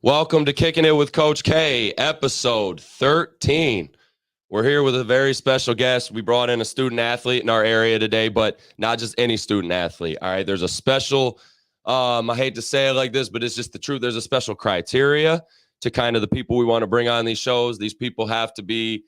Welcome to Kicking It with Coach K, episode 13. We're here with a very special guest. We brought in a student athlete in our area today, but not just any student athlete. All right, there's a special, I hate to say it like this, but it's just the truth. There's a special criteria to kind of the people we want to bring on these shows. These people have to be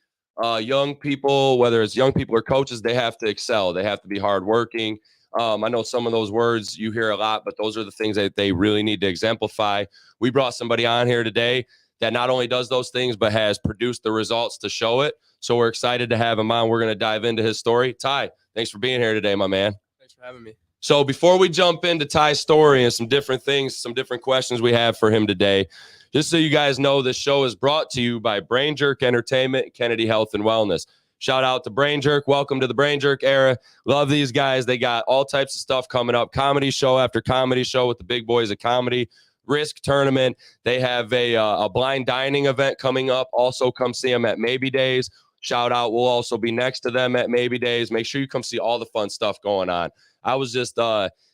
young people, whether it's young people or coaches, they have to excel. They have to be hardworking. I know some of those words you hear a lot, but those are the things that they really need to exemplify. We brought somebody on here today that not only does those things, but has produced the results to show it. So we're excited to have him on. We're going to dive into his story. Ty, thanks for being here today, my man. Thanks for having me. So before we jump into Ty's story and some different things, some different questions we have for him today, just so you guys know, this show is brought to you by Brain Jerk Entertainment, Kennedy Health and Wellness. Shout out to Brain Jerk. Welcome to the Brain Jerk era. Love these guys. They got all types of stuff coming up. Comedy show after comedy show with the big boys of comedy. Risk tournament. They have a blind dining event coming up. Also come see them at Maybe Days. Shout out. We'll also be next to them at Maybe Days. Make sure you come see all the fun stuff going on. I was just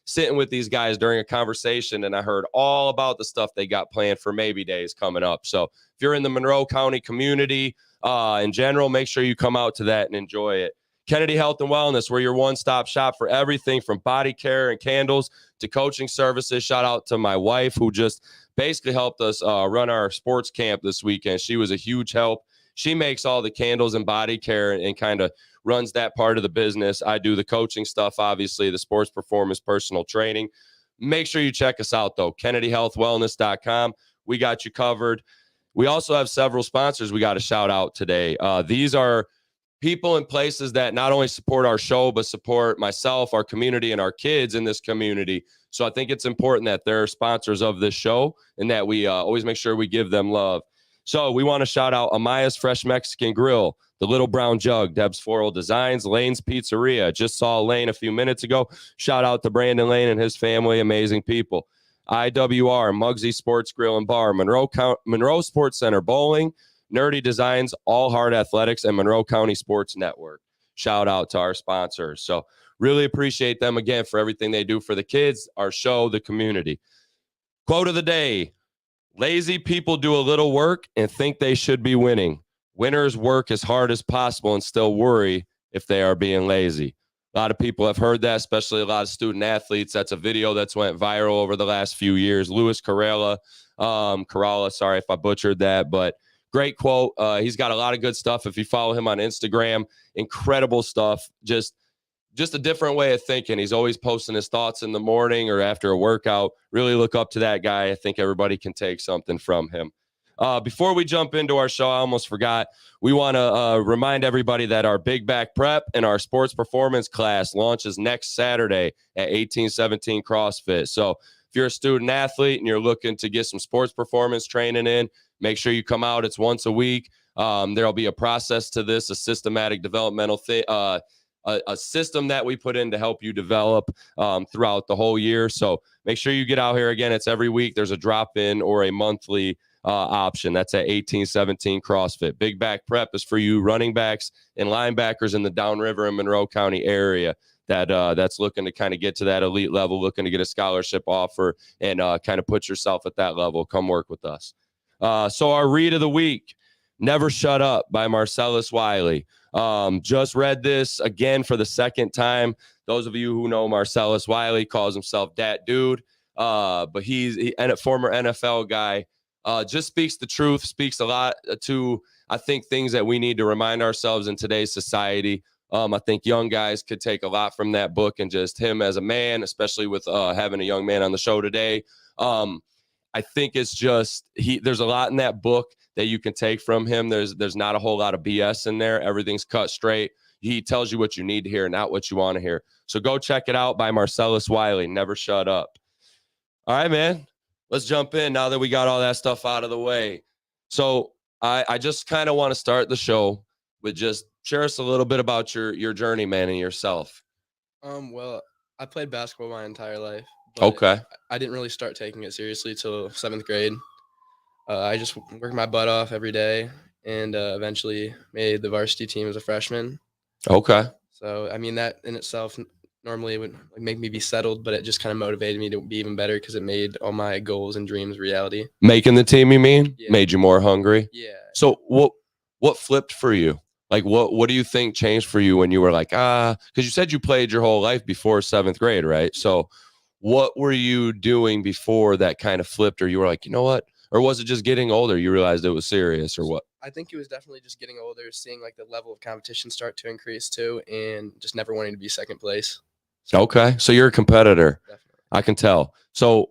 sitting with these guys during a conversation, and I heard all about the stuff they got planned for Maybe Days coming up. So if you're in the Monroe County community in general, make sure you come out to that and enjoy it. Kennedy Health and Wellness, we're your one-stop shop for everything from body care and candles to coaching services. Shout out to my wife who just basically helped us run our sports camp this weekend. She was a huge help. She makes all the candles and body care and kind of runs that part of the business. I do the coaching stuff, obviously, the sports performance, personal training. Make sure you check us out, though, KennedyHealthWellness.com. We got you covered. We also have several sponsors we got to shout out today. These are people and places that not only support our show, but support myself, our community, and our kids in this community. So I think it's important that they're sponsors of this show and that we always make sure we give them love. So we want to shout out Amaya's Fresh Mexican Grill, the Little Brown Jug, Deb's Floral Designs, Lane's Pizzeria. Just saw Lane a few minutes ago. Shout out to Brandon Lane and his family, amazing people. IWR, Muggsy Sports Grill and Bar, Monroe Sports Center Bowling, Nerdy Designs, All Hard Athletics, and Monroe County Sports Network. Shout out to our sponsors. So really appreciate them again for everything they do for the kids, our show, the community. Quote of the day: lazy people do a little work and think they should be winning. Winners work as hard as possible and still worry if they are being lazy. A lot of people have heard that, especially a lot of student athletes. That's a video that's went viral over the last few years. Louis Carralla, sorry if I butchered that, but great quote. He's got a lot of good stuff. If you follow him on Instagram, incredible stuff. Just a different way of thinking. He's always posting his thoughts in the morning or after a workout. Really look up to that guy. I think everybody can take something from him. Before we jump into our show, I almost forgot. We want to remind everybody that our Big Back Prep and our sports performance class launches next Saturday at 1817 CrossFit. So if you're a student athlete and you're looking to get some sports performance training in, make sure you come out. It's once a week. There'll be a process to this, a systematic developmental thing, a system that we put in to help you develop throughout the whole year. So make sure you get out here. Again, it's every week. There's a drop-in or a monthly option. That's at 1817 CrossFit. Big Back Prep is for you running backs and linebackers in the Downriver and Monroe County area that's looking to kind of get to that elite level, looking to get a scholarship offer and kind of put yourself at that level. Come work with us. So our read of the week, Never Shut Up by Marcellus Wiley. Just read this again for the second time. Those of you who know Marcellus Wiley, calls himself Dat Dude, but he's a former NFL guy. Just speaks the truth, speaks a lot to, I think, things that we need to remind ourselves in today's society. I think young guys could take a lot from that book, and just him as a man, especially with having a young man on the show today. I think it's just there's a lot in that book that you can take from him. There's not a whole lot of BS in there. Everything's cut straight. He tells you what you need to hear, not what you want to hear. So go check it out by Marcellus Wiley, Never Shut Up. All right, man. Let's jump in now that we got all that stuff out of the way. So I just kind of want to start the show with just share us a little bit about your journey, man, and yourself. Well, I played basketball my entire life. Okay. I didn't really start taking it seriously till 7th grade. I just worked my butt off every day and eventually made the varsity team as a freshman. Okay. So, I mean, that in itself, no normally would like, make me be settled, but it just kind of motivated me to be even better because it made all my goals and dreams reality. Making the team, you mean? Yeah. Made you more hungry? Yeah. So what flipped for you? Like what do you think changed for you when you were like, because you said you played your whole life before 7th grade, right? So what were you doing before that kind of flipped, or you were like, you know what? Or was it just getting older? You realized it was serious, or what? I think it was definitely just getting older, seeing like the level of competition start to increase too, and just never wanting to be second place. Okay. So you're a competitor. Definitely. I can tell. So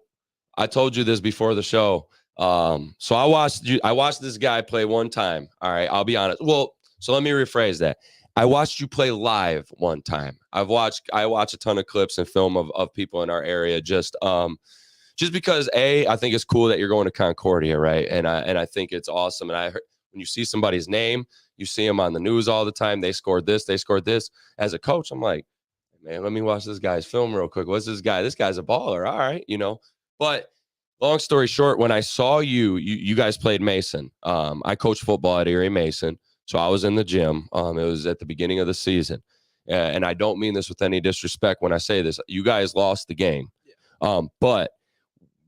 I told you this before the show. So I watched this guy play one time. All right, I'll be honest. Well, so let me rephrase that. I watched you play live one time. I watch a ton of clips and film of people in our area just because I think it's cool that you're going to Concordia, right? And I think it's awesome. And I heard when you see somebody's name, you see them on the news all the time. They scored this, they scored this. As a coach, I'm like, man, let me watch this guy's film real quick. What's this guy? This guy's a baller. All right, But long story short, when I saw you guys played Mason. I coached football at Erie Mason, so I was in the gym. It was at the beginning of the season, and I don't mean this with any disrespect when I say this. You guys lost the game, but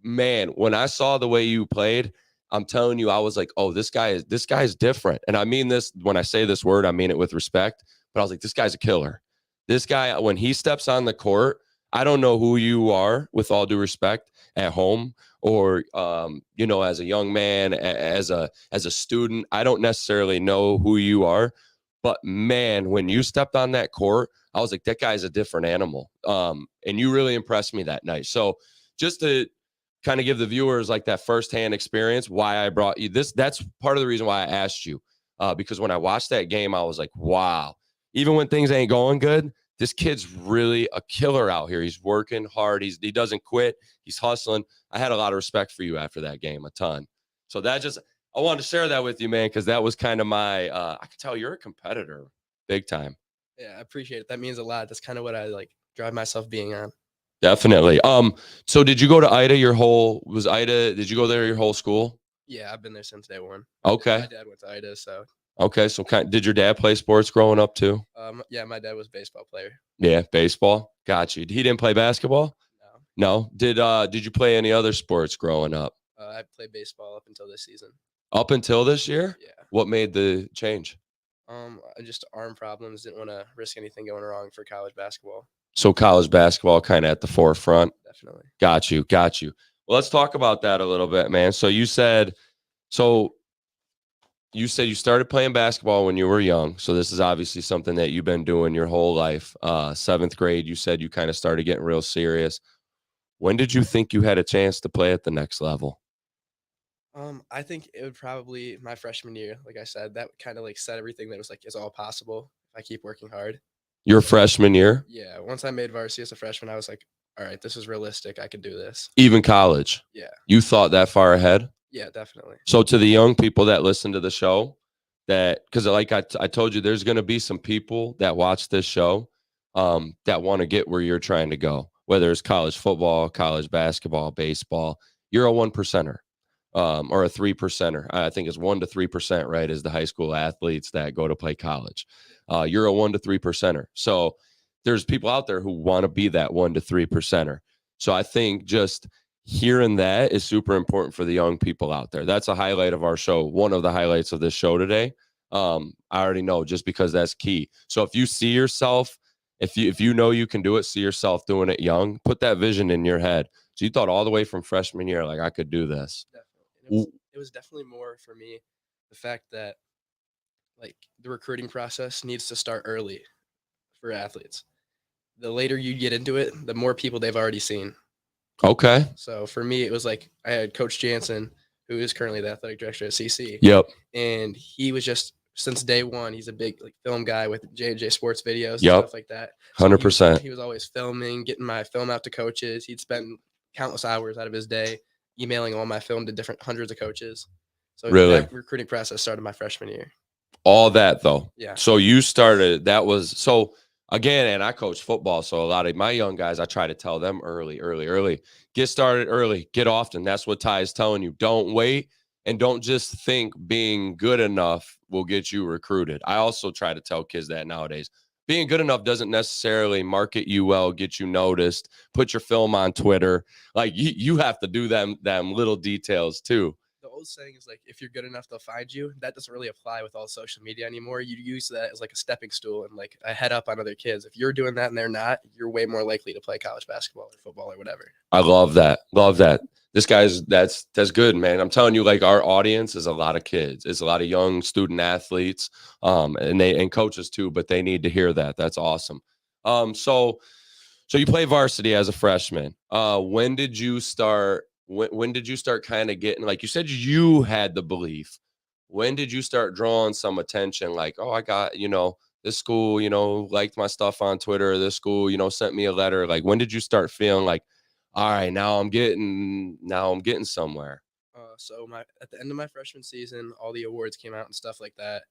man, when I saw the way you played, I'm telling you, I was like, oh, this guy is different. And I mean this when I say this word, I mean it with respect. But I was like, this guy's a killer. This guy, when he steps on the court, I don't know who you are, with all due respect, at home or as a young man, as a student. I don't necessarily know who you are, but man, when you stepped on that court, I was like, that guy's a different animal. And you really impressed me that night. So just to kind of give the viewers like that firsthand experience, why I brought you this. That's part of the reason why I asked you, because when I watched that game, I was like, wow, even when things ain't going good, this kid's really a killer out here. He's working hard. He doesn't quit. He's hustling. I had a lot of respect for you after that game, a ton. So I wanted to share that with you, man, because that was kind of my, I could tell you're a competitor big time. Yeah, I appreciate it. That means a lot. That's kind of what I like drive myself being on. Definitely. So did you go to Ida did you go there your whole school? Yeah, I've been there since day one. Okay. My dad went to Ida, so. Okay, so did your dad play sports growing up too? Yeah, my dad was a baseball player. Yeah, baseball. Got you. He didn't play basketball? No. Did you play any other sports growing up? I played baseball up until this season. Up until this year? Yeah. What made the change? Just arm problems. Didn't want to risk anything going wrong for college basketball. So college basketball kind of at the forefront. Definitely. Got you. Well, let's talk about that a little bit, man. So you said you started playing basketball when you were young. So this is obviously something that you've been doing your whole life. 7th grade, you said you kind of started getting real serious. When did you think you had a chance to play at the next level? I think it would probably my freshman year. Like I said, that kind of like set everything that was like, it's all possible if I keep working hard. Your freshman year? Yeah. Once I made varsity as a freshman, I was like, all right, this is realistic. I can do this. Even college? Yeah. You thought that far ahead? Yeah, definitely. So to the young people that listen to the show, because like I told you, there's going to be some people that watch this show that want to get where you're trying to go, whether it's college football, college basketball, baseball. You're a 1%er or a 3%er. I think it's 1 to 3%, right, is the high school athletes that go to play college. You're a 1 to 3%er. So there's people out there who want to be that 1 to 3%er. So I think just hearing that is super important for the young people out there. That's a highlight of our show. One of the highlights of this show today. I already know, just because that's key. So if you see yourself, if you know you can do it, see yourself doing it young, put that vision in your head. So you thought all the way from freshman year, like, I could do this. Definitely. It was definitely more for me the fact that like the recruiting process needs to start early for athletes. The later you get into it, the more people they've already seen. Okay. So for me, it was like I had Coach Jansen, who is currently the athletic director at CC. Yep. And he was just, since day one, he's a big like film guy with J&J sports videos and Yep. stuff like that. 100%. He was always filming, getting my film out to coaches. He'd spend countless hours out of his day emailing all my film to different hundreds of coaches. So really, that recruiting process started my freshman year. All that though. Yeah. So you started, so again, and I coach football. So a lot of my young guys, I try to tell them early, get started early, get often. That's what Ty is telling you. Don't wait. And don't just think being good enough will get you recruited. I also try to tell kids that nowadays. being good enough doesn't necessarily market you well, get you noticed, put your film on Twitter. Like you have to do them little details too. The old saying is like, if you're good enough, they'll find you. That doesn't really apply with all social media anymore. You use that as like a stepping stool and like a head up on other kids. If you're doing that and they're not, you're way more likely to play college basketball or football or whatever. I love that. Love that. This guy's that's good, man. I'm telling you, like our audience is a lot of kids. It's a lot of young student athletes, and coaches too. But they need to hear that. That's awesome. So you play varsity as a freshman. When did you start? When did you start kind of getting, like you said, you had the belief? When did you start drawing some attention? Like, oh, I got, this school, liked my stuff on Twitter. This school, sent me a letter. Like, when did you start feeling like, all right, now I'm getting somewhere? So at the end of my freshman season, all the awards came out and stuff like that.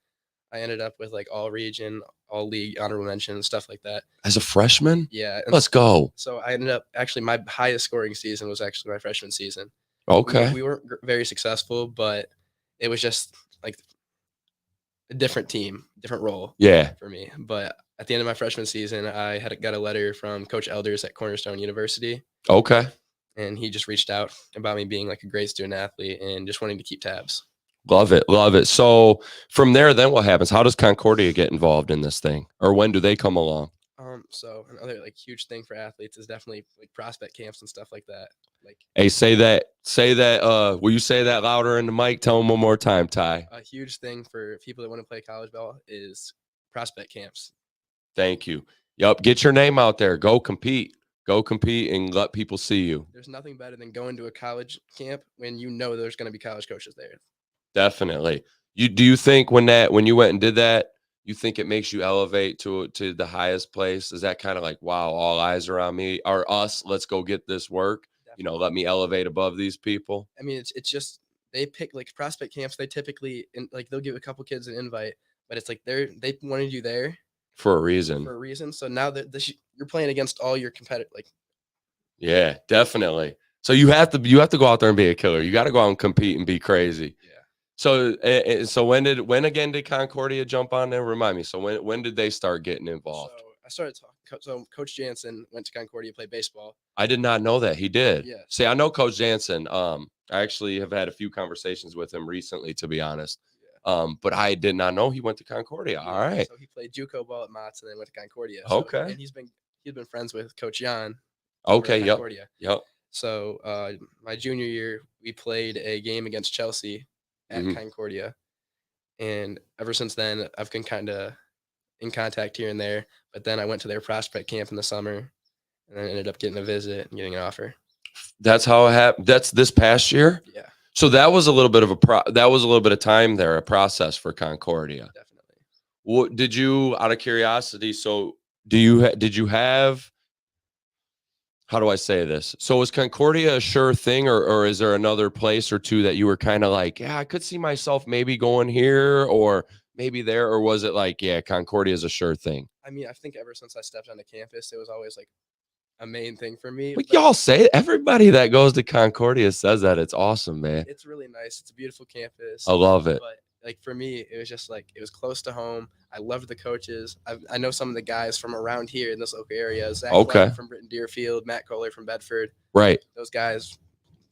I ended up with like all region, all league, honorable mention, and stuff like that. As a freshman? Yeah. Let's go. So I ended up actually my highest scoring season was actually my freshman season. Okay. We weren't very successful, but it was just like a different team, different role. Yeah. For me. But at the end of my freshman season, I got a letter from Coach Elders at Cornerstone University. Okay. And he just reached out about me being like a great student athlete and just wanting to keep tabs. Love it. Love it. So from there, then what happens? How does Concordia get involved in this thing? Or when do they come along? So another like huge thing for athletes is definitely like prospect camps and stuff like that. Like, hey, say that. Will you say that louder in the mic? Tell them one more time, Ty. A huge thing for people that want to play college ball is prospect camps. Thank you. Yep. Get your name out there. Go compete. Go compete and let people see you. There's nothing better than going to a college camp when you know there's going to be college coaches there. Definitely. Do you think when you went and did that, you think it makes you elevate to the highest place? Is that kind of like, wow, all eyes are on me or us? Let's go get this work. Definitely. Let me elevate above these people. I mean, it's just they pick like prospect camps. They typically they'll give a couple kids an invite, but it's like they wanted you there for a reason. So now that you're playing against all your competitors, like. Yeah, definitely. So you have to go out there and be a killer. You got to go out and compete and be crazy. Yeah. So when again did Concordia jump on there? Remind me. So when did they start getting involved? So I started talking. So Coach Jansen went to Concordia to play baseball. I did not know that he did. Yeah. See, I know Coach Jansen. I actually have had a few conversations with him recently, to be honest. Yeah. But I did not know he went to Concordia. Yeah. All right. So he played JUCO ball at Mott's and then went to Concordia. Okay. And he's been friends with Coach Jan. Okay. Yep. Yep. So my junior year, we played a game against Chelsea at Concordia, and ever since then, I've been kind of in contact here and there. But then I went to their prospect camp in the summer, and then ended up getting a visit and getting an offer. That's how it happened. That's this past year. Yeah. So that was a little bit of time there, a process for Concordia. Definitely. What did you, out of curiosity? So did you have? How do I say this? So is Concordia a sure thing, or is there another place or two that you were kind of like, yeah, I could see myself maybe going here or maybe there, or was it like, yeah, Concordia is a sure thing? I mean, I think ever since I stepped onto campus, it was always like a main thing for me. But y'all say everybody that goes to Concordia says that. It's awesome, man. It's really nice. It's a beautiful campus. I love it. But like for me, it was just like it was close to home. I loved the coaches. I know some of the guys from around here in this local area. Zach Clayton from Britton Deerfield, Matt Kohler from Bedford. Right. Those guys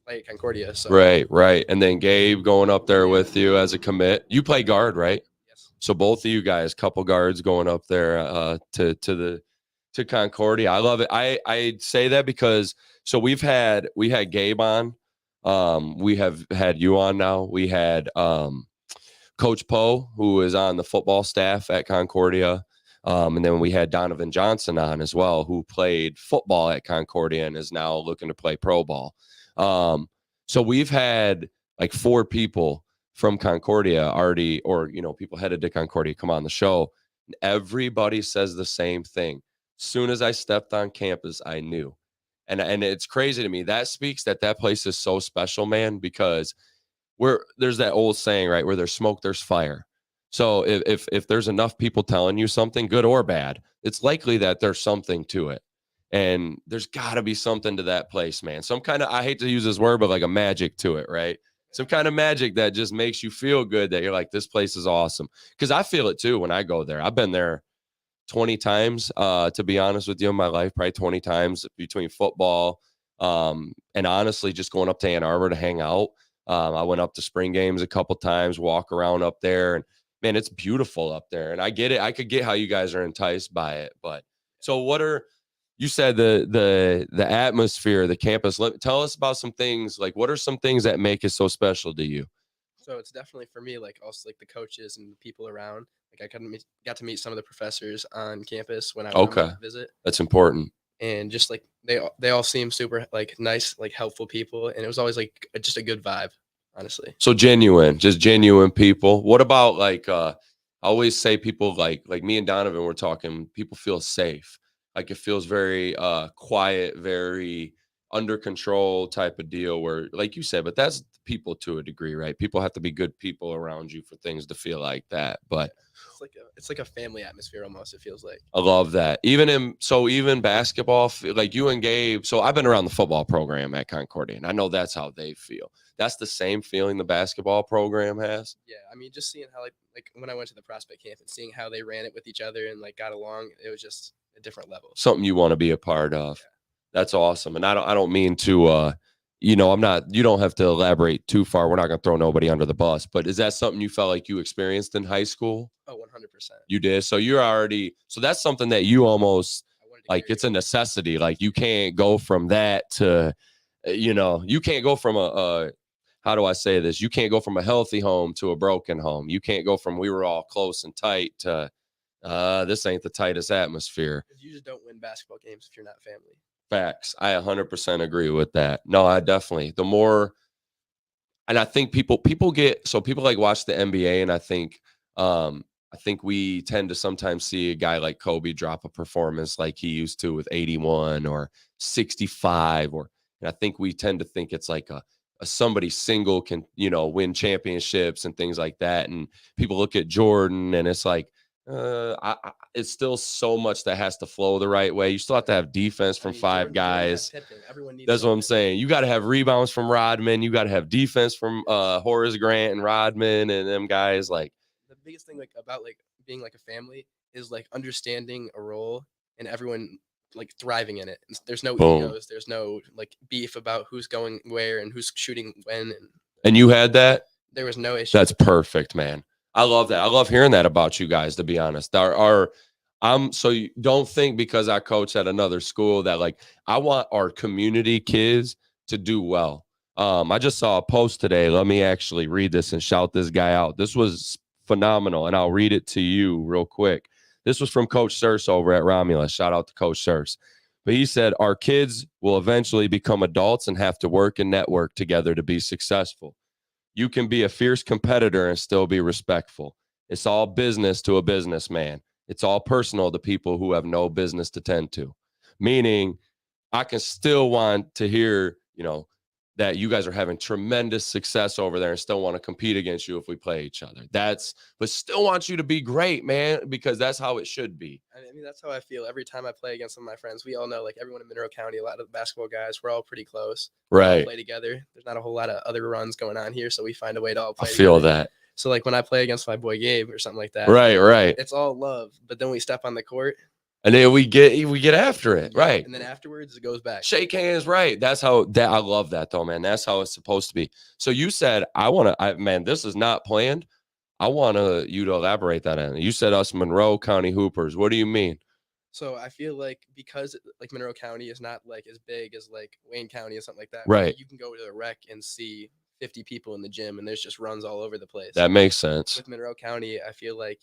play at Concordia. So. Right. And then Gabe going up there with you as a commit. You play guard, right? Yes. So both of you guys, couple guards going up there to Concordia. I love it. I say that because so we had Gabe on. We have had you on now. We had Coach Poe, who is on the football staff at Concordia. And then we had Donovan Johnson on as well, who played football at Concordia and is now looking to play pro ball. So we've had like 4 people from Concordia already, or, people headed to Concordia come on the show. Everybody says the same thing. Soon as I stepped on campus, I knew. And it's crazy to me. That speaks that place is so special, man, because there's that old saying, right? Where there's smoke, there's fire. So if there's enough people telling you something, good or bad, it's likely that there's something to it. And there's got to be something to that place, man. Some kind of, I hate to use this word, but like a magic to it, right? Some kind of magic that just makes you feel good that you're like, this place is awesome. Because I feel it too when I go there. I've been there 20 times, to be honest with you, in my life, probably 20 times between football and honestly just going up to Ann Arbor to hang out. I went up to spring games a couple times, walk around up there, and man, it's beautiful up there. And I get it. I could get how you guys are enticed by it. But so what are you said the atmosphere, the campus. Tell us about some things. Like, what are some things that make it so special to you? So it's definitely for me, like also like the coaches and the people around. Like I got to meet some of the professors on campus when I went Okay, on my visit, that's important. and just like they all seem super like nice, like helpful people, and it was always like just a good vibe, honestly. So genuine, just genuine people. What about like I always say people like me and Donovan were talking, people feel safe. Like it feels very quiet, very under control type of deal where like you said, but that's people to a degree, right? People have to be good people around you for things to feel like that. But It's like a family atmosphere almost. It feels like. I love that. Even basketball, like you and Gabe. So I've been around the football program at Concordia, and I know that's how they feel. That's the same feeling the basketball program has. Yeah, I mean, just seeing how like when I went to the prospect camp and seeing how they ran it with each other and like got along, it was just a different level. Something you want to be a part of. Yeah. That's awesome. And I don't mean to I'm not you don't have to elaborate too far. We're not gonna throw nobody under the bus, but is that something you felt like you experienced in high school? Oh, 100%. You did. So you're already so that's something that you almost I wanted to like carry it's a over. necessity. Like you can't go from that to you can't go from a how do I say this? You can't go from a healthy home to a broken home. You can't go from we were all close and tight to this ain't the tightest atmosphere. 'Cause you just don't win basketball games if you're not family. Facts. I 100% agree with that. No, I definitely. The more and I think people get so people like watch the NBA and I think we tend to sometimes see a guy like Kobe drop a performance like he used to with 81 or 65 and I think we tend to think it's like a somebody single can, win championships and things like that and people look at Jordan and it's like it's still so much that has to flow the right way. You still have to have defense from I mean, five Jordan had guys. Pippen. Everyone needs That's what I'm something. saying. You got to have rebounds from Rodman. You got to have defense from Horace Grant and Rodman and them guys. Like, The biggest thing like about like being like a family is like understanding a role and everyone like thriving in it. There's no boom. egos. There's no like beef about who's going where and who's shooting when. And And you had that? there was no issue. That's perfect, man. I love that. I love hearing that about you guys, to be honest. So you don't think because I coach at another school that like I want our community kids to do well. I just saw a post today. Let me actually read this and shout this guy out. This was phenomenal, and I'll read it to you real quick. This was from Coach Surs over at Romulus. Shout out to Coach Surs. But he said, our kids will eventually become adults and have to work and network together to be successful. You can be a fierce competitor and still be respectful. It's all business to a businessman. It's all personal to people who have no business to tend to. Meaning, I can still want to hear, that you guys are having tremendous success over there and still want to compete against you if we play each other. But still want you to be great, man, because that's how it should be. I mean, that's how I feel every time I play against some of my friends. We all know, like everyone in Monroe County, a lot of the basketball guys, we're all pretty close. We all Right. play together. There's not a whole lot of other runs going on here, so we find a way to all I play feel together. that. So like when I play against my boy Gabe or something like that, Right. it's all love. But then we step on the court, And then we get after it. yeah, Right. and then afterwards it goes back. Shake hands, right? That's how that I love that though, man. That's how it's supposed to be. So you said man, this is not planned. I want you to elaborate that on. You said us Monroe County Hoopers. What do you mean? So I feel like because like Monroe County is not like as big as like Wayne County or something like that, Right. You can go to the rec and see 50 people in the gym, and there's just runs all over the place. That makes sense. With Monroe County, I feel like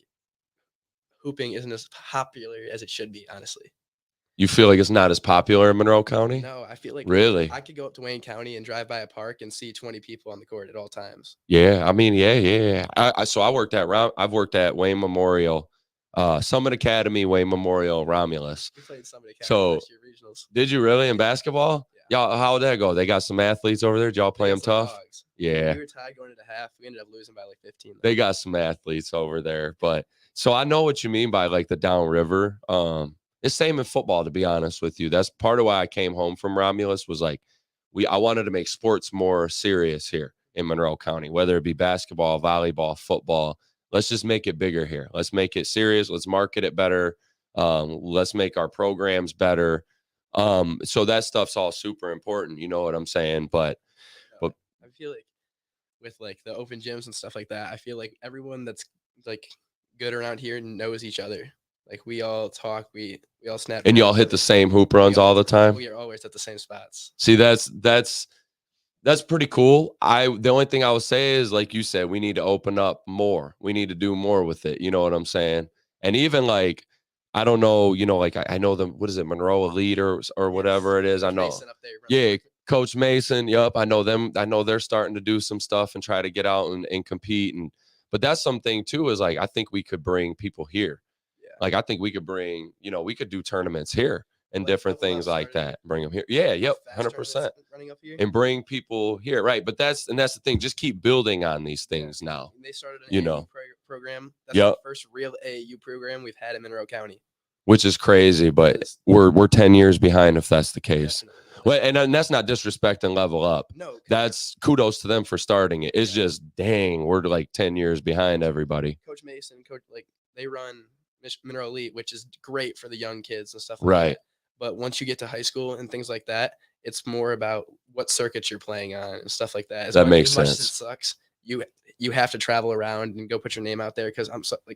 hooping isn't as popular as it should be, honestly. You feel like it's not as popular in Monroe County? No, I feel like Really? I could go up to Wayne County and drive by a park and see 20 people on the court at all times. Yeah, I mean, yeah. I've worked at Wayne Memorial, Summit Academy, Wayne Memorial, Romulus. We played Summit Academy So last year regionals. did you really in basketball? Yeah. Y'all, how'd that go? They got some athletes over there. Did y'all play them Against the tough? Dogs. Yeah. We were tied going into half. We ended up losing by like 15. They got some athletes over there, but so I know what you mean by like the downriver. It's same in football, to be honest with you. That's part of why I came home from Romulus was like I wanted to make sports more serious here in Monroe County, whether it be basketball, volleyball, football. Let's just make it bigger here. Let's make it serious. Let's market it better. Let's make our programs better. So that stuff's all super important. You know what I'm saying? But I feel like with like the open gyms and stuff like that, I feel like everyone that's like good around here knows each other. Like we all talk, we all snap. and y'all hit the same hoop runs all the time. We are always at the same spots. See, that's pretty cool. The only thing I would say is, like you said, we need to open up more. We need to do more with it. You know what I'm saying? And even like, I don't know, like I know them. What is it, Monroe Elite or whatever it is? Coach I know. Mason up there, Yeah, Coach Mason. Yup, I know them. I know they're starting to do some stuff and try to get out and compete. But that's something too. Is like I think we could bring people here. Yeah. Like I think we could bring. We could do tournaments here and different things like that. Bring them here. Yeah. Yep. 100%. Running up here. And bring people here, right? But that's the thing. Just keep building on these things now. And they started an AAU program. That's the first real AAU program we've had in Monroe County. Which is crazy, but we're 10 years behind if that's the case. Definitely. Well, and that's not disrespect and level up. No, that's kudos to them for starting it. It's just dang, we're like 10 years behind everybody. Coach Mason, they run Monroe Elite, which is great for the young kids and stuff like Right. that. But once you get to high school and things like that, it's more about what circuits you're playing on and stuff like that. That makes sense. As much as it sucks, you have to travel around and go put your name out there because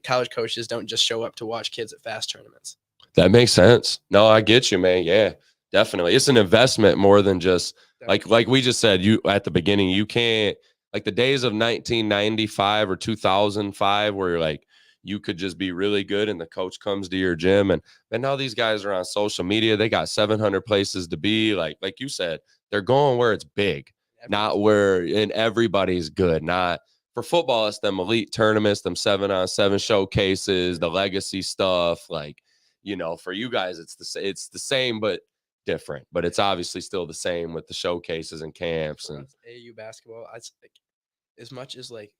college coaches don't just show up to watch kids at fast tournaments. That makes sense. No, I get you, man. Yeah, definitely. It's an investment more than just like we just said. You at the beginning, you can't like the days of 1995 or 2005 where you're like you could just be really good and the coach comes to your gym and now these guys are on social media. They got 700 places to be. Like you said, they're going where it's big, not where and everybody's good. Not for football, it's them elite tournaments, them 7-on-7 showcases, the legacy stuff. Like, for you guys, it's the same but different. But it's obviously still the same with the showcases and camps and AAU basketball. As much as like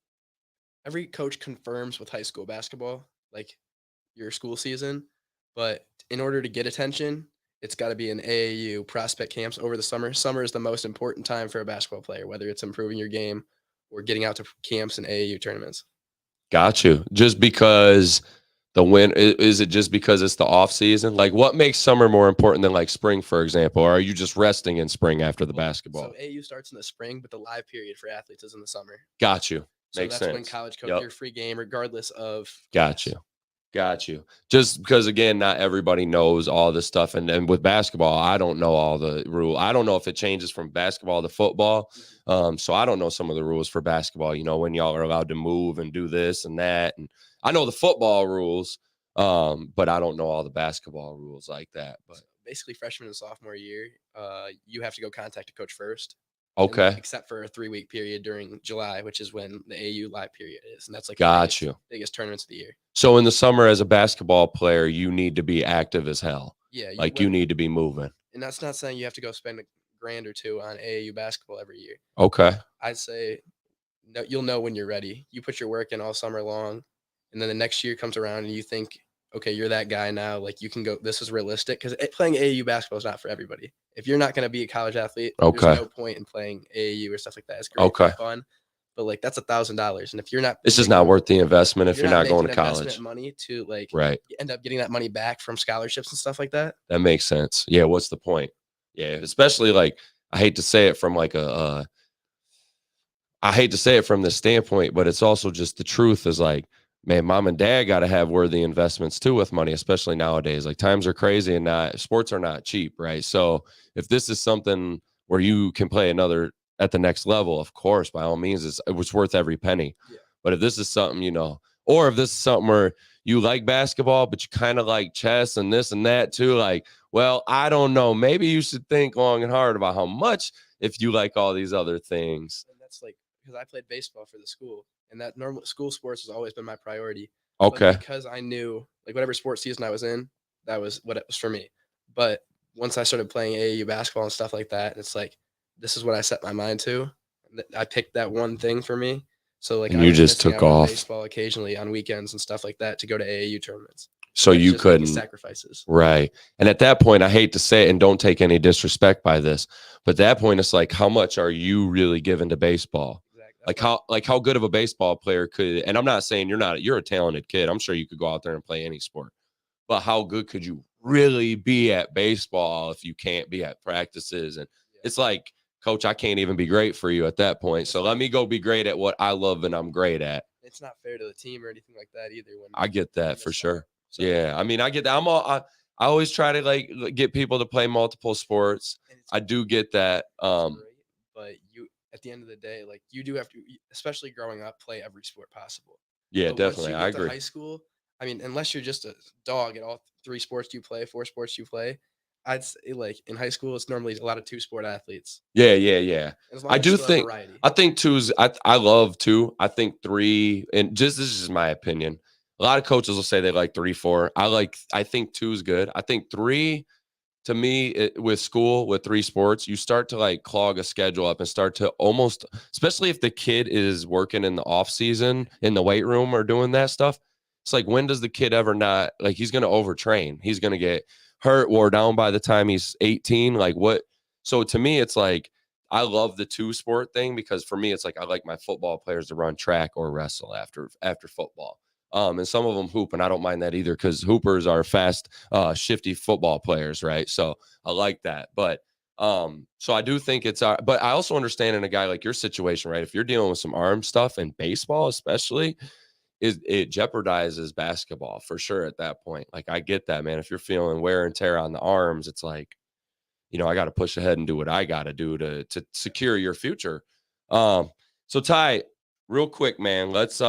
every coach confirms with high school basketball, like your school season, but in order to get attention, it's got to be an AAU prospect camps over the summer. Summer is the most important time for a basketball player, whether it's improving your game or getting out to camps and AAU tournaments. Got you. Just because is it just because it's the off season? Like what makes summer more important than like spring, for example? Or are you just resting in spring after the basketball? So AAU starts in the spring, but the live period for athletes is in the summer. Got you. So Makes that's sense. when college coach your free game, regardless of. Got you. Just because again, not everybody knows all this stuff, and then with basketball, I don't know all the rule. I don't know if it changes from basketball to football. So I don't know some of the rules for basketball. When y'all are allowed to move and do this and that, and I know the football rules, but I don't know all the basketball rules like that. But basically, freshman and sophomore year, you have to go contact a coach first. Okay. Except for a 3-week period during July, which is when the AU live period is. And that's like the biggest tournaments of the year. So in the summer as a basketball player, you need to be active as hell. Yeah. You need to be moving. And that's not saying you have to go spend $1,000 or $2,000 on AAU basketball every year. Okay. I'd say you'll know when you're ready. You put your work in all summer long, and then the next year comes around and you think, okay, you're that guy now. Like you can go, this is realistic. Because playing AAU basketball is not for everybody. If you're not going to be a college athlete, there's no point in playing AAU or stuff like that. It's great for fun, but like that's $1,000. And if you're not, it's just not worth the investment if you're not going to college. Money to like right, you end up getting that money back from scholarships and stuff like that. That makes sense. Yeah, what's the point? Yeah, especially like I hate to say it from like I hate to say it from this standpoint, but it's also just the truth is like, man, mom and dad got to have worthy investments too with money, especially nowadays. Like times are crazy and sports are not cheap, right? So if this is something where you can play at the next level, of course, by all means, it's worth every penny. Yeah. But if this is something, or if this is something where you like basketball, but you kind of like chess and this and that too, like, well, I don't know. Maybe you should think long and hard about how much if you like all these other things. And that's like, because I played baseball for the school. And that normal school sports has always been my priority. Okay. But because I knew like whatever sports season I was in, that was what it was for me. But once I started playing AAU basketball and stuff like that, it's like, this is what I set my mind to. I picked that one thing for me. So like, and you just took off baseball occasionally on weekends and stuff like that to go to AAU tournaments. So you couldn't sacrifices. Right. And at that point, I hate to say it and don't take any disrespect by this, but at that point, it's like, how much are you really giving to baseball? How good of a baseball player could, and I'm not saying you're a talented kid. I'm sure you could go out there and play any sport, but how good could you really be at baseball if you can't be at practices? And it's like, coach, I can't even be great for you at that point. So let me go be great at what I love and I'm great at. It's not fair to the team or anything like that either. When I get that for sure. So, yeah. I mean, I get that. I always try to like get people to play multiple sports. I do get that. Great, but you, at the end of the day, like you do have to, especially growing up, play every sport possible. Yeah, But definitely. Once you I get to agree. high school, I mean, unless you're just a dog at all 3 sports you play, 4 sports you play, I'd say like in high school, it's normally a lot of 2-sport athletes. Yeah. As long I as do you still have think variety. I think two's I love two. I think three, and just this is my opinion. A lot of coaches will say they like 3, 4. I think two is good. I think three, to me, with school, with 3 sports, you start to like clog a schedule up and start to almost, especially if the kid is working in the off season in the weight room or doing that stuff. It's like, when does the kid ever not, like, he's going to overtrain? He's going to get hurt, wore down by the time he's 18. Like, what? So to me, it's like, I love the 2-sport thing, because for me, it's like, I like my football players to run track or wrestle after football. And some of them hoop, and I don't mind that either, because hoopers are fast, shifty football players, right? So I like that. But so I do think it's but I also understand in a guy like your situation, right? If you're dealing with some arm stuff in baseball, especially, it jeopardizes basketball for sure at that point. Like, I get that, man. If you're feeling wear and tear on the arms, it's like, I got to push ahead and do what I got to do to secure your future. So Ty, real quick, man, let's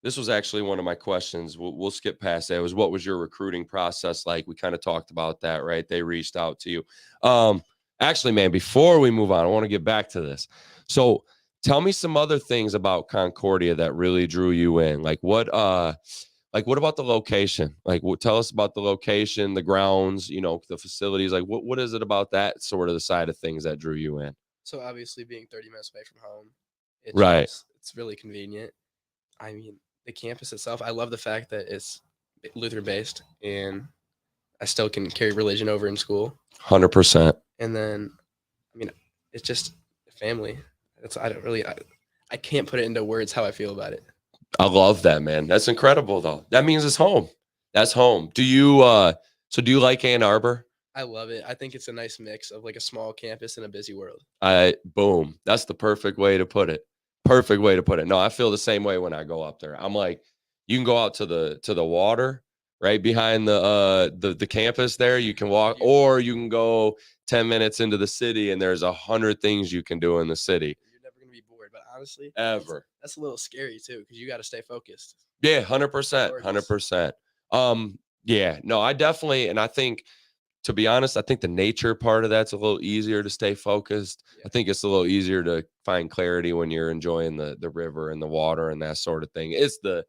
this was actually one of my questions. We'll skip past that. It was, what was your recruiting process like? We kind of talked about that, right? They reached out to you. Actually, man, before we move on, I want to get back to this. So tell me some other things about Concordia that really drew you in. Like, what about the location? Like, tell us about the location, the grounds, the facilities. Like, what is it about that sort of the side of things that drew you in? So obviously, being 30 minutes away from home, Right. it's really convenient. I mean, the campus itself, I love the fact that it's Lutheran based, and I still can carry religion over in school. 100%. And then, I mean, it's just family. I can't put it into words how I feel about it. I love that, man. That's incredible, though. That means it's home. That's home. Do you like Ann Arbor? I love it. I think it's a nice mix of like a small campus and a busy world. Boom. That's the perfect way to put it. Perfect way to put it. No, I feel the same way when I go up there. I'm like, you can go out to the water right behind the campus there. You can walk, or you can go 10 minutes into the city, and there's 100 things you can do in the city. You're never gonna be bored, but honestly, ever. That's a little scary too, because you got to stay focused. Yeah, 100%, 100%. Yeah, no, I definitely, and I think, to be honest, I think the nature part of that's a little easier to stay focused. Yeah. I think it's a little easier to find clarity when you're enjoying the river and the water and that sort of thing. It's the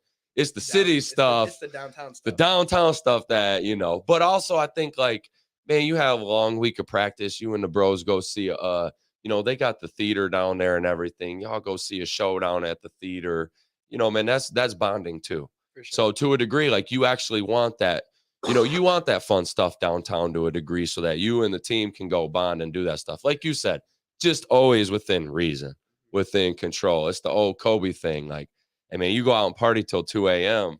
city stuff. It's the downtown stuff. The downtown stuff that, but also I think, like, man, you have a long week of practice. You and the bros go see they got the theater down there and everything. Y'all go see a show down at the theater. Man, that's bonding too. For sure. So to a degree, like, you actually want that. You want that fun stuff downtown to a degree, so that you and the team can go bond and do that stuff. Like you said, just always within reason, within control. It's the old Kobe thing. Like, I mean, you go out and party till 2 a.m.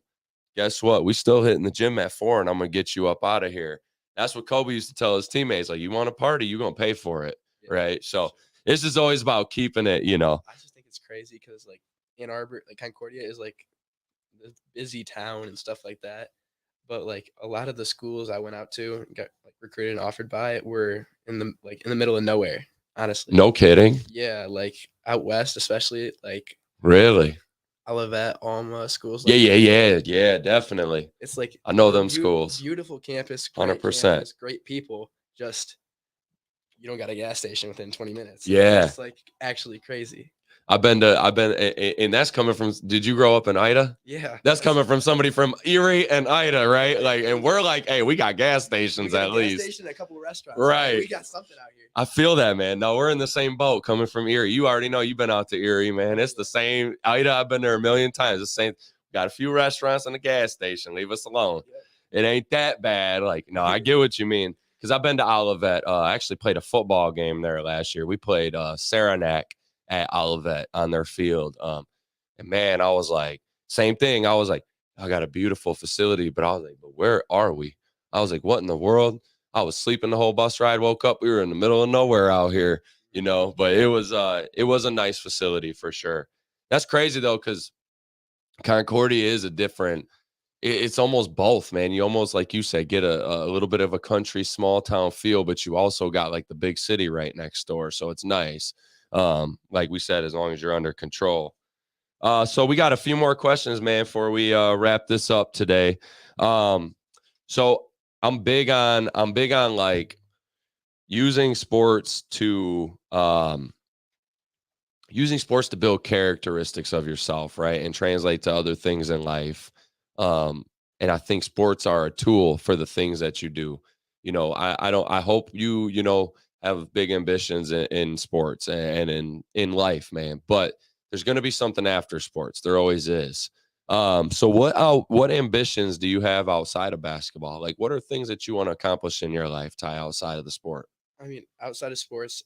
Guess what? We still hitting the gym at 4, and I'm going to get you up out of here. That's what Kobe used to tell his teammates. Like, you want to party, you're going to pay for it. Yeah, right. So it's just always about keeping it, I just think it's crazy because, like, Ann Arbor, like Concordia is like the busy town and stuff like that. But like a lot of the schools I went out to and got like recruited and offered by were in the middle of nowhere, honestly. No kidding. Yeah, like out west, especially, like, really, Olivet, Alma schools. Like yeah, definitely. It's like, I know them schools. Beautiful campus, 100%. Great people. Just, you don't got a gas station within 20 minutes. Yeah, it's like actually crazy. I've been, and that's coming from, did you grow up in Ida? Yeah. That's coming from somebody from Erie and Ida, right? Like, and we're like, hey, we got gas stations at least. Gas station, a couple of restaurants. Right. Hey, we got something out here. I feel that, man. No, we're in the same boat coming from Erie. You already know, you've been out to Erie, man. It's the same. Ida, I've been there a million times. The same. Got a few restaurants and a gas station. Leave us alone. Yeah. It ain't that bad. Like, no, I get what you mean. Because I've been to Olivet. I actually played a football game there last year. We played Saranac at Olivet on their field. And man, I was like, same thing. I was like, I got a beautiful facility, but I was like, but where are we? I was like, what in the world? I was sleeping the whole bus ride, woke up, we were in the middle of nowhere out here, but it was a nice facility for sure. That's crazy though, because Concordia is a different it's almost both, man. You almost, like you said, get a little bit of a country, small town feel, but you also got like the big city right next door. So it's nice. Like we said, as long as you're under control. So we got a few more questions, man, before we wrap this up today. So I'm big on like using sports to build characteristics of yourself, right? And translate to other things in life. And I think sports are a tool for the things that you do. I hope you have big ambitions in sports and in life, man. But there's going to be something after sports. There always is. So what ambitions do you have outside of basketball? Like, what are things that you want to accomplish in your life, Ty, outside of the sport? I mean, outside of sports,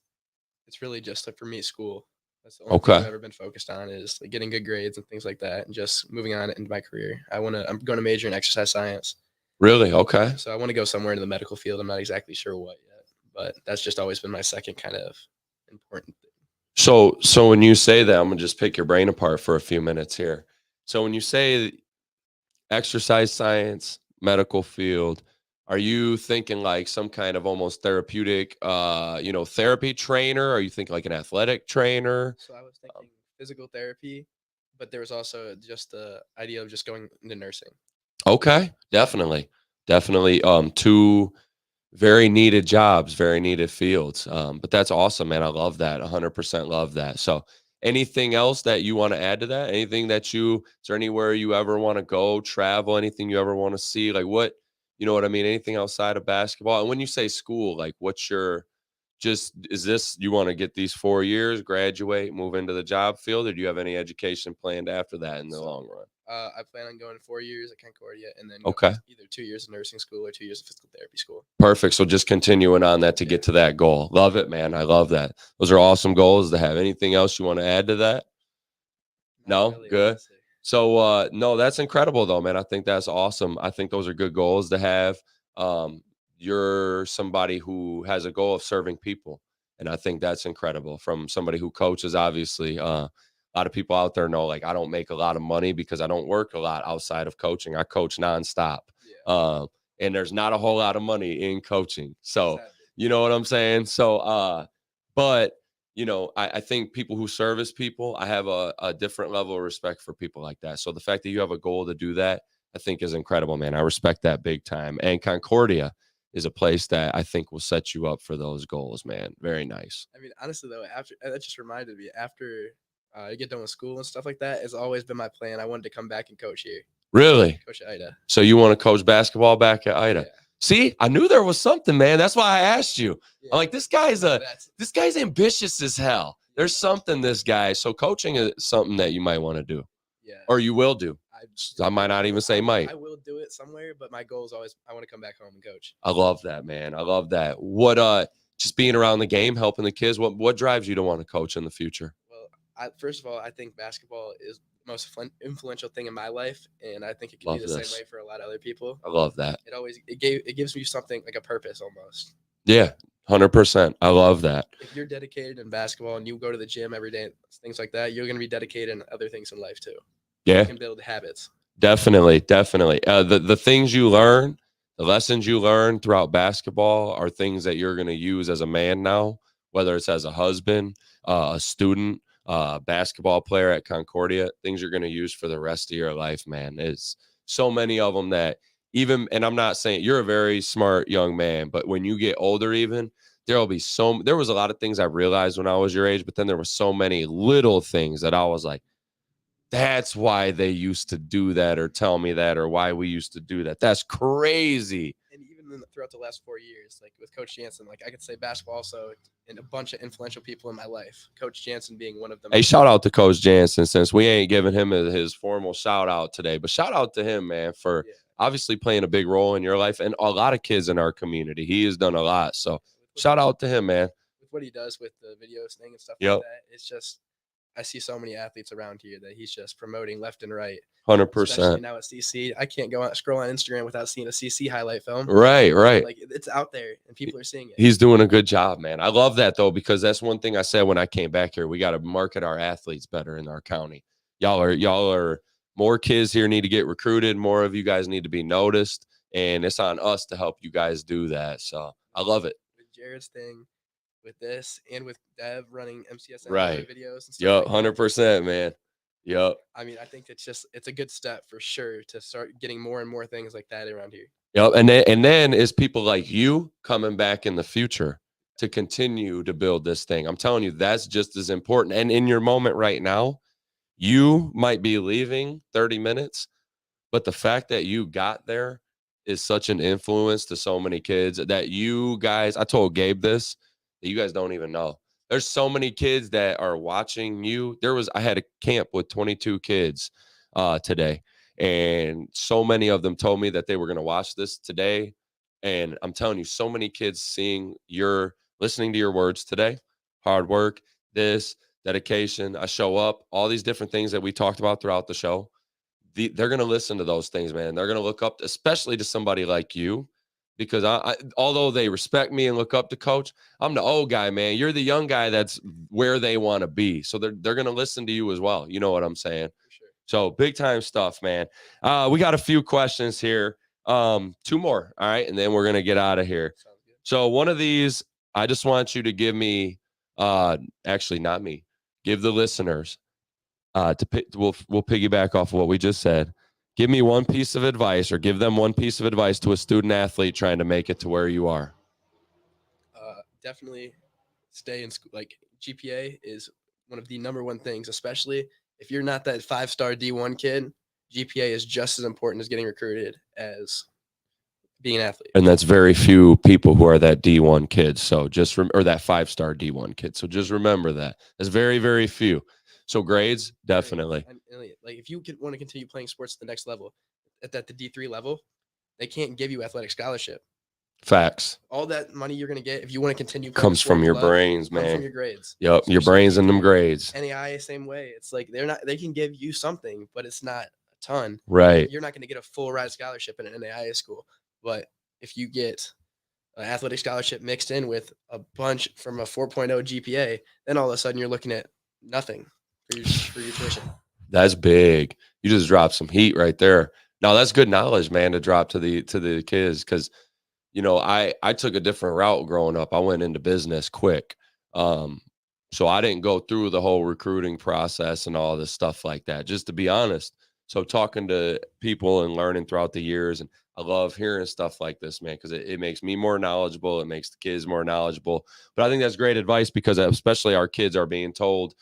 it's really just like for me, school. That's the only thing I've Okay. ever been focused on is like getting good grades and things like that, and just moving on into my career. I'm going to major in exercise science. Really? Okay. So I want to go somewhere in the medical field. I'm not exactly sure what yet, but that's just always been my second kind of important thing. So when you say that, I'm gonna just pick your brain apart for a few minutes here. So when you say exercise science, medical field, are you thinking like some kind of almost therapeutic, therapy trainer? Are you thinking like an athletic trainer? So I was thinking physical therapy, but there was also just the idea of just going into nursing. Okay, definitely, definitely. Two very needed jobs, very needed fields. But that's awesome, man. I love that. 100% love that. So, anything else that you want to add to that? Anything is there anywhere you ever want to go, travel, anything you ever want to see? Like what, you know what I mean? Anything outside of basketball? And when you say school, like is this, you want to get these 4 years, graduate, move into the job field, or do you have any education planned after that in the So long run? I plan on going 4 years at Concordia and then going Okay. either 2 years of nursing school or 2 years of physical therapy school. Perfect. So just continuing on that to get to that goal. Love it, man. I love that. Those are awesome goals to have. Anything else you want to add to that? Not No? really, Good. honestly. So no, that's incredible though, man. I think that's awesome. I think those are good goals to have. Um, you're somebody who has a goal of serving people. And I think that's incredible from somebody who coaches, obviously. A lot of people out there know like I don't make a lot of money because I don't work a lot outside of coaching. I coach nonstop. Yeah. And there's not a whole lot of money in coaching. So Sadly. you know what I'm saying? So but I think people who service people, I have a different level of respect for people like that. So the fact that you have a goal to do that, I think is incredible, man. I respect that big time. And Concordia is a place that I think will set you up for those goals, man. Very nice. I mean, honestly though, after that just reminded me after I get done with school and stuff like that, it's always been my plan. I wanted to come back and coach here, Really? coach at Ida. So you want to coach basketball back at Ida? Yeah. See, I knew there was something, man. That's why I asked you. Yeah. I'm like, this guy's ambitious as hell. There's something this guy. So coaching is something that you might want to do, Yeah. or you will do. I might not even say might. I will do it somewhere, but my goal is always I want to come back home and coach. I love that, man. I love that. What just being around the game, helping the kids, what drives you to want to coach in the future? Well, first of all, I think basketball is the most influential thing in my life, and I think it can Love be the this. same way for a lot of other people. I love that. It gives me something like a purpose almost. Yeah, 100%. I love that. If you're dedicated in basketball and you go to the gym every day, things like that, you're going to be dedicated in other things in life too. Yeah, You can build habits. definitely. The things you learn, the lessons you learn throughout basketball are things that you're going to use as a man now, whether it's as a husband, a student, basketball player at Concordia, things you're going to use for the rest of your life, man. Is so many of them that even, and I'm not saying you're a very smart young man, but when you get older, even there was a lot of things I realized when I was your age, but then there were so many little things that I was like, that's why they used to do that or tell me that or why we used to do that. That's crazy. And even throughout the last 4 years, like with Coach Jansen, like I could say basketball also and a bunch of influential people in my life. Coach Jansen being one of them. Hey, shout out to Coach Jansen, since we ain't giving him his formal shout out today, but shout out to him, man, for obviously playing a big role in your life and a lot of kids in our community. He has done a lot. So shout out to him, man. With what he does with the videos thing and stuff Yep. like that, it's just I see so many athletes around here that he's just promoting left and right. 100%. Especially now at CC. I can't scroll on Instagram without seeing a CC highlight film. Right. Like it's out there and people are seeing it. He's doing a good job, man. I love that though, because that's one thing I said when I came back here. We got to market our athletes better in our county. Y'all are more kids here need to get recruited. More of you guys need to be noticed, and it's on us to help you guys do that. So I love it. With Jared's thing, with this, and with Dev running MCSN Right. videos and stuff. Yep, like that. 100%, man. Yep. I mean, I think it's a good step for sure to start getting more and more things like that around here. Yep. And then is people like you coming back in the future to continue to build this thing. I'm telling you, that's just as important. And in your moment right now, you might be leaving 30 minutes, but the fact that you got there is such an influence to so many kids that you guys, I told Gabe this, that you guys don't even know. There's so many kids that are watching you. I had a camp with 22 kids today, and so many of them told me that they were going to watch this today. And I'm telling you, so many kids listening to your words today, hard work, this, dedication, I show up, all these different things that we talked about throughout the show. They're going to listen to those things, man. They're going to look up, especially to somebody like you, because although they respect me and look up to Coach, I'm the old guy, man. You're the young guy that's where they want to be. So they're going to listen to you as well. You know what I'm saying? For sure. So big time stuff, man. We got a few questions here. 2 more. All right. And then we're going to get out of here. Sounds good. So one of these, I just want you to give me, actually not me, give the listeners, we'll piggyback off of what we just said. Give me one piece of advice, or give them one piece of advice to a student athlete trying to make it to where you are. Definitely stay in school. Like GPA is one of the number one things, especially if you're not that 5-star D1 kid. GPA is just as important as getting recruited as being an athlete. And that's very few people who are that D1 kid. So or that 5-star D1 kid. So just remember that. That's very, very few. So grades, definitely. And like if you want to continue playing sports at the next level, at the D3 level, they can't give you athletic scholarship. Facts. All that money you're going to get if you want to continue playing comes from your brains, man. Comes from your grades. Yep, your brains and them grades. NAIA, same way. It's like they can give you something, but it's not a ton. Right. You're not going to get a full ride scholarship in an NAIA school. But if you get an athletic scholarship mixed in with a bunch from a 4.0 GPA, then all of a sudden you're looking at nothing for your tuition. That's big. You just dropped some heat right there. Now that's good knowledge, man, to drop to the kids, because I took a different route growing up. I went into business quick. So I didn't go through the whole recruiting process and all this stuff like that, just to be honest. So talking to people and learning throughout the years, and I love hearing stuff like this, man, because it makes me more knowledgeable. It makes the kids more knowledgeable. But I think that's great advice, because especially our kids are being told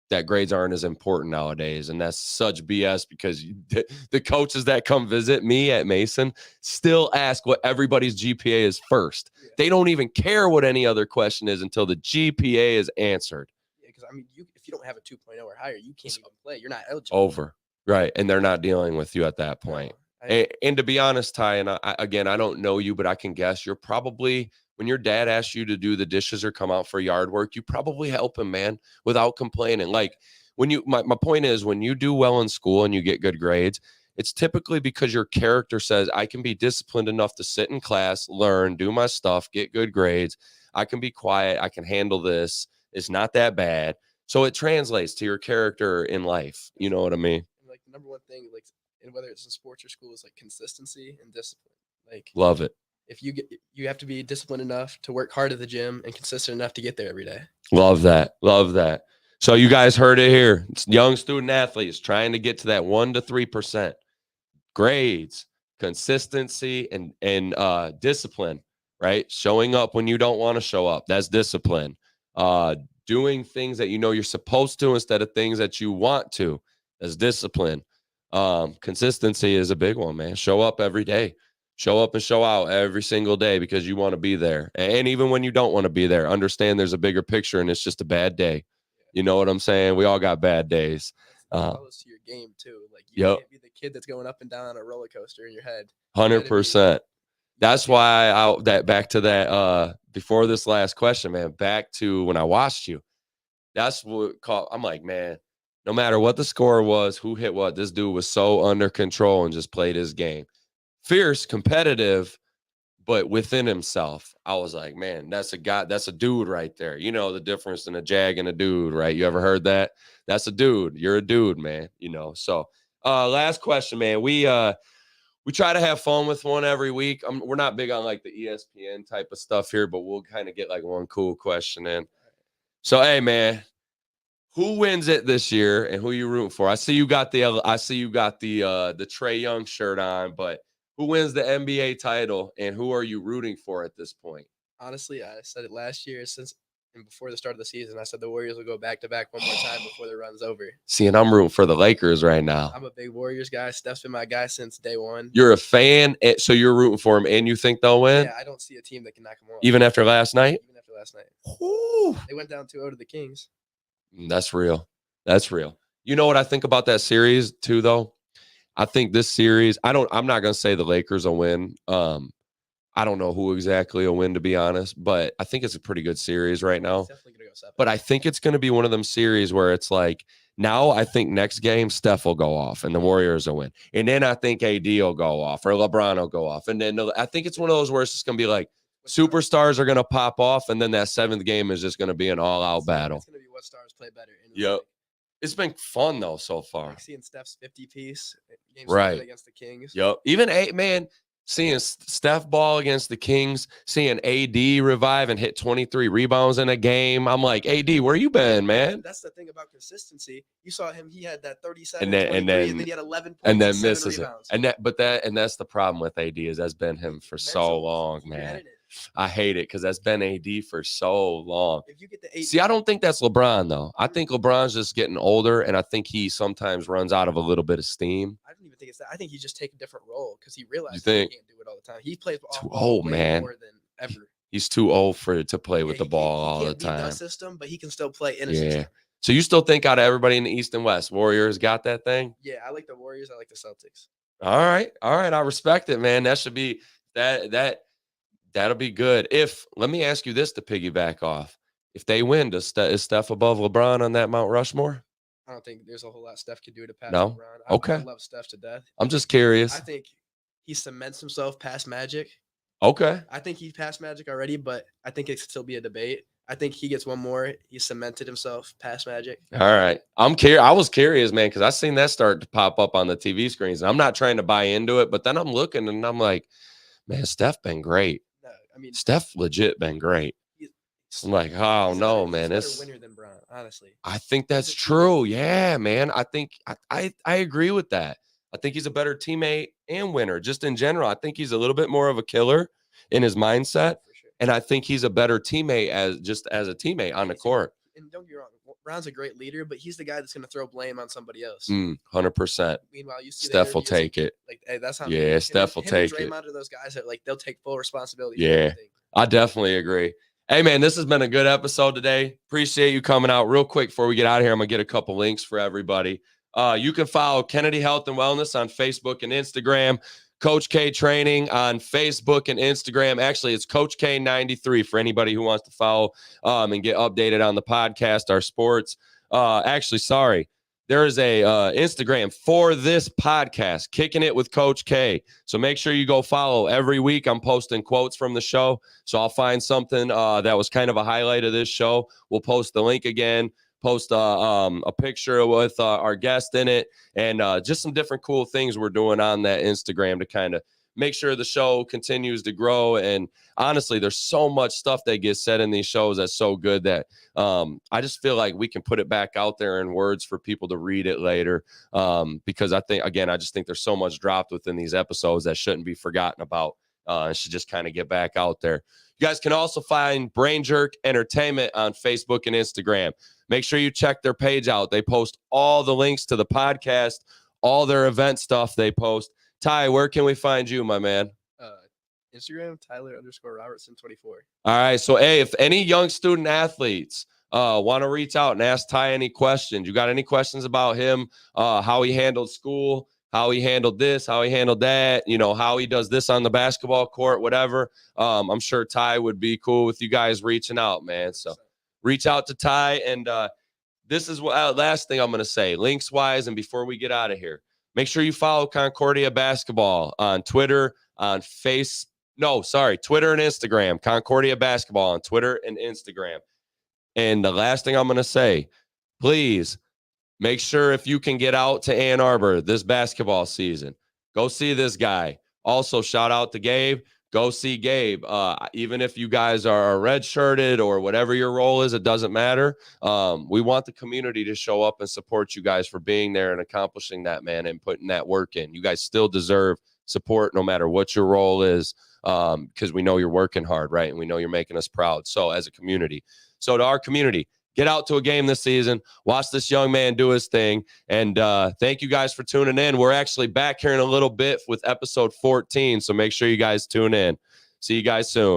that grades aren't as important nowadays. And that's such BS, because the coaches that come visit me at Mason still ask what everybody's GPA is first. Yeah. They don't even care what any other question is until the GPA is answered. Yeah, because I mean, if you don't have a 2.0 or higher, you can't even play. You're not eligible. Over. Right. And they're not dealing with you at that point. And to be honest, Ty, and I don't know you, but I can guess you're probably, when your dad asks you to do the dishes or come out for yard work, you probably help him, man, without complaining. Like my point is, when you do well in school and you get good grades, it's typically because your character says, I can be disciplined enough to sit in class, learn, do my stuff, get good grades. I can be quiet. I can handle this. It's not that bad. So it translates to your character in life. You know what I mean? Like the number one thing, like, and whether it's in sports or school, is like consistency and discipline. Like, love it. If you have to be disciplined enough to work hard at the gym and consistent enough to get there every day. Love that. Love that. So you guys heard it here. It's young student athletes trying to get to that 1 to 3%. Grades, consistency, and discipline, right? Showing up when you don't want to show up. That's discipline. Doing things that you know you're supposed to instead of things that you want to. That's discipline. Consistency is a big one, man. Show up every day. Show up and show out every single day, because you want to be there. And even when you don't want to be there, understand there's a bigger picture, and it's just a bad day. You know what I'm saying? We all got bad days. Follows to your game too. Like you can't be the kid that's going up and down on a roller coaster in your head. 100%. That's why back to that before this last question, man, back to when I watched you. That's what caught. I'm like, man, no matter what the score was, who hit what, this dude was so under control and just played his game. Fierce, competitive, but within himself. I was like, man, that's a guy, that's a dude right there. You know the difference in a jag and a dude, right? You ever heard that? That's a dude. You're a dude, man. You know. So last question, man. We try to have fun with one every week. We're not big on like the ESPN type of stuff here, but we'll kind of get like one cool question in. So, hey, man, who wins it this year, and who you rooting for? I see you got the Trae Young shirt on, but who wins the NBA title, and who are you rooting for at this point? Honestly, I said it last year and before the start of the season. I said the Warriors will go back to back one more time before the run's over. See, and I'm rooting for the Lakers right now. I'm a big Warriors guy. Steph's been my guy since day one. You're a fan, so you're rooting for him, and you think they'll win? Yeah, I don't see a team that can knock them off. Even after last night? Even after last night. Ooh. They went down 2-0 to the Kings. That's real. That's real. You know what I think about that series too, though? I think this series, I'm not going to say the Lakers will win. I don't know who exactly will win, to be honest, but I think it's a pretty good series right now. It's definitely going to go 7. But I think it's going to be one of them series where it's like, now I think next game, Steph will go off and the Warriors will win. And then I think AD will go off or LeBron will go off. And then I think it's one of those where it's just going to be like, superstars are going to pop off, and then that 7th game is just going to be an all-out battle. It's going to be what stars play better. Yep. It's been fun, though, so far. Like seeing Steph's 50-piece game right against the Kings. Yep. Even, man, seeing Steph ball against the Kings, seeing AD revive and hit 23 rebounds in a game. I'm like, AD, where you been, man? That's the thing about consistency. You saw him; he had that 37, and then he had 11 points and then and misses rebounds. it. And that's the problem with AD is that's been him for so long, man. I hate it because that's been AD for so long. If you get the 8, see, I don't think that's LeBron though. I think LeBron's just getting older, and I think he sometimes runs out of a little bit of steam. I don't even think it's that. I think he's just taking a different role because he realizes he can't do it all the time. He plays too old, man. More than ever. He's too old to play with the ball all the time. He can't beat the system, but he can still play in a system. So you still think out of everybody in the East and West, Warriors got that thing? Yeah, I like the Warriors. I like the Celtics. All right. I respect it, man. That should be that'll be good. Let me ask you this to piggyback off. If they win, is Steph above LeBron on that Mount Rushmore? I don't think there's a whole lot Steph can do to pass LeBron. Okay. I love Steph to death. I'm just curious. I think he cements himself past Magic. Okay. I think he passed Magic already, but I think it could still be a debate. I think he gets one more. He cemented himself past Magic. All right. I was curious, man, because I seen that start to pop up on the TV screens. And I'm not trying to buy into it, but then I'm looking and I'm like, man, Steph been great. No, I mean, Steph legit been great. I'm like, oh no, man, he's a better winner than Brown, honestly. I think that's true. Yeah, man. I think I agree with that. I think he's a better teammate and winner, just in general. I think he's a little bit more of a killer in his mindset, sure. And I think he's a better teammate as a teammate on the court. And don't get me wrong, Brown's a great leader, but he's the guy that's going to throw blame on somebody else. 100%. Meanwhile, you see Steph will take it. Like, hey, that's how. Yeah, Steph will take it. Draymond are those guys that they'll take full responsibility. Yeah, I definitely agree. Hey, man, this has been a good episode today. Appreciate you coming out. Real quick before we get out of here, I'm going to get a couple links for everybody. You can follow Kennedy Health and Wellness on Facebook and Instagram. Coach K Training on Facebook and Instagram. Actually, it's Coach K93 for anybody who wants to follow and get updated on the podcast, our sports. There is a Instagram for this podcast, Kicking It with Coach K. So make sure you go follow. Every week I'm posting quotes from the show. So I'll find something that was kind of a highlight of this show. We'll post the link again, post a picture with our guest in it, and just some different cool things we're doing on that Instagram to kind of make sure the show continues to grow. And honestly, there's so much stuff that gets said in these shows that's so good that I just feel like we can put it back out there in words for people to read it later. Because I just think there's so much dropped within these episodes that shouldn't be forgotten about. It should just kind of get back out there. You guys can also find Brain Jerk Entertainment on Facebook and Instagram. Make sure you check their page out. They post all the links to the podcast, all their event stuff they post. Ty, where can we find you, my man? Instagram, Tyler_Robertson24. All right. So, hey, if any young student athletes want to reach out and ask Ty any questions, you got any questions about him, how he handled school, how he handled this, how he handled that, how he does this on the basketball court, whatever, I'm sure Ty would be cool with you guys reaching out, man. So reach out to Ty. And this is what last thing I'm going to say, links wise, and before we get out of here, make sure you follow Concordia Basketball on Twitter, on Twitter and Instagram. Concordia Basketball on Twitter and Instagram. And the last thing I'm going to say, please make sure if you can get out to Ann Arbor this basketball season, go see this guy. Also, shout out to Gabe. Go see Gabe. Even if you guys are red-shirted or whatever your role is, it doesn't matter. We want the community to show up and support you guys for being there and accomplishing that, man, and putting that work in. You guys still deserve support no matter what your role is, because we know you're working hard, right? And we know you're making us proud. So as a community. So to our community, get out to a game this season. Watch this young man do his thing. And thank you guys for tuning in. We're actually back here in a little bit with episode 14, so make sure you guys tune in. See you guys soon.